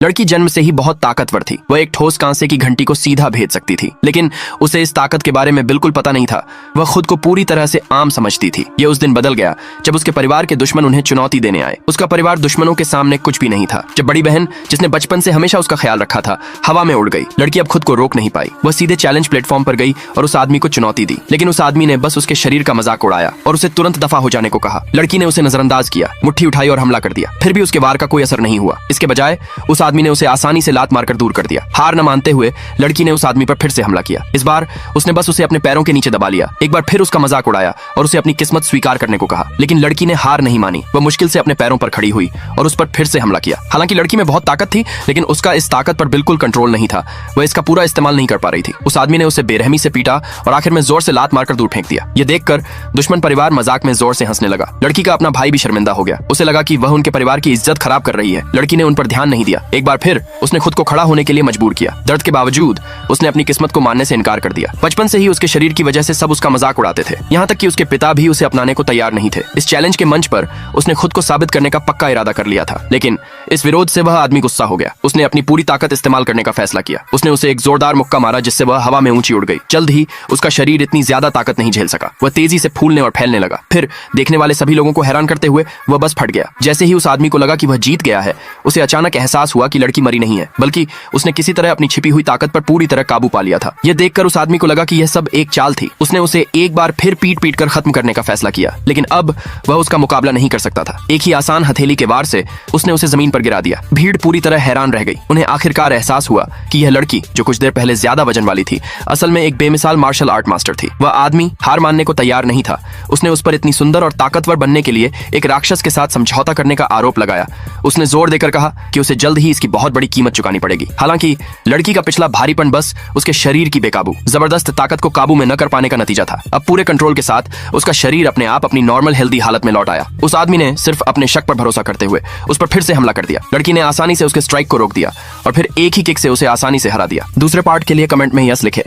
लड़की जन्म से ही बहुत ताकतवर थी। वह एक ठोस कांसे की घंटी को सीधा भेज सकती थी, लेकिन उसे इस ताकत के बारे में बिल्कुल पता नहीं था। वह खुद को पूरी तरह से आम समझती थी। यह उस दिन बदल गया जब उसके परिवार के दुश्मन उन्हें चुनौती देने आए। उसका परिवार दुश्मनों के सामने कुछ भी नहीं था। जब बड़ी बहन, जिसने बचपन से हमेशा उसका ख्याल रखा था, हवा में उड़ गई, लड़की अब खुद को रोक नहीं पाई। वह सीधे चैलेंज प्लेटफॉर्म पर गई और उस आदमी को चुनौती दी, लेकिन उस आदमी ने बस उसके शरीर का मजाक उड़ाया और उसे तुरंत दफा हो जाने को कहा। लड़की ने उसे नजरअंदाज किया, मुट्ठी उठाई और हमला कर दिया। फिर भी उसके वार का कोई असर नहीं हुआ। इसके बजाय उस आदमी ने उसे आसानी से लात मारकर दूर कर दिया। हार न मानते हुए लड़की ने उस आदमी पर फिर से हमला किया। इस बार उसने बस उसे अपने पैरों के नीचे दबा लिया। एक बार फिर उसका मजाक उड़ाया और उसे अपनी किस्मत स्वीकार करने को कहा, लेकिन लड़की ने हार नहीं मानी। वह मुश्किल से अपने पैरों पर खड़ी हुई और उस पर फिर से हमला किया। हालांकि लड़की में बहुत ताकत थी, लेकिन उसका इस ताकत पर बिल्कुल कंट्रोल नहीं था। वह इसका पूरा इस्तेमाल नहीं कर पा रही थी। उस आदमी ने उसे बेरहमी से पीटा और आखिर में जोर से लात मारकर दूर फेंक दिया। यह देखकर दुश्मन परिवार मजाक में जोर से हंसने लगा। लड़की का अपना भाई भी शर्मिंदा हो गया। उसे लगा कि वह उनके परिवार की इज्जत खराब कर रही है। लड़की ने उन पर ध्यान नहीं दिया। एक बार फिर उसने खुद को खड़ा होने के लिए मजबूर किया। दर्द के बावजूद उसने अपनी किस्मत को मानने से इनकार कर दिया। बचपन से ही उसके शरीर की वजह से सब उसका मजाक उड़ाते थे, यहाँ तक कि उसके पिता भी उसे अपनाने को तैयार नहीं थे। इस चैलेंज के मंच पर उसने खुद को साबित करने का पक्का इरादा कर लिया था, लेकिन इस विरोध से वह आदमी गुस्सा हो गया। उसने अपनी पूरी ताकत इस्तेमाल करने का फैसला किया। उसने उसे एक जोरदार मुक्का मारा, जिससे वह हवा में ऊंची उड़ गई। जल्द ही उसका शरीर इतनी ज्यादा ताकत नहीं झेल सका। वह तेजी से फूलने और फैलने लगा। फिर देखने वाले सभी लोगों को हैरान करते हुए वह बस फट गया। जैसे ही उस आदमी को लगा कि वह जीत गया है, उसे अचानक एहसास हुआ कि लड़की मरी नहीं है, बल्कि उसने किसी तरह अपनी छिपी हुई ताकत पर पूरी तरह काबू पा लिया था। यह देखकर उस आदमी को लगा कि यह सब एक चाल थी। उसने उसे एक बार फिर पीट पीट कर खत्म करने का फैसला किया, लेकिन अब वह उसका मुकाबला नहीं कर सकता था। एक ही आसान हथेली के वार से उसने उसे जमीन पर गिरा दिया। भीड़ पूरी तरह हैरान रह गई। उन्हें आखिरकार एहसास हुआ कि यह लड़की, जो कुछ देर पहले ज्यादा वजन वाली थी, असल में एक बेमिसाल मार्शल आर्ट मास्टर थी। वह आदमी हार मानने को तैयार नहीं था। उसने उस पर इतनी सुंदर और ताकतवर बनने के लिए एक राक्षस के साथ समझौता करने का आरोप लगाया। उसने जोर देकर कहा कि उसे जल्द ही इसकी बहुत बड़ी कीमत चुकानी पड़ेगी। हालांकि लड़की का पिछला भारीपन बस उसके शरीर की बेकाबू जबरदस्त ताकत को काबू में न कर पाने का नतीजा था। अब पूरे कंट्रोल के साथ उसका शरीर अपने आप अपनी नॉर्मल हेल्दी हालत में लौट आया। उस आदमी ने सिर्फ अपने शक पर भरोसा करते हुए उस पर फिर से हमला कर दिया। लड़की ने आसानी से उसके स्ट्राइक को रोक दिया और फिर एक ही किक से उसे आसानी से हरा दिया। दूसरे पार्ट के लिए कमेंट में यस लिखे।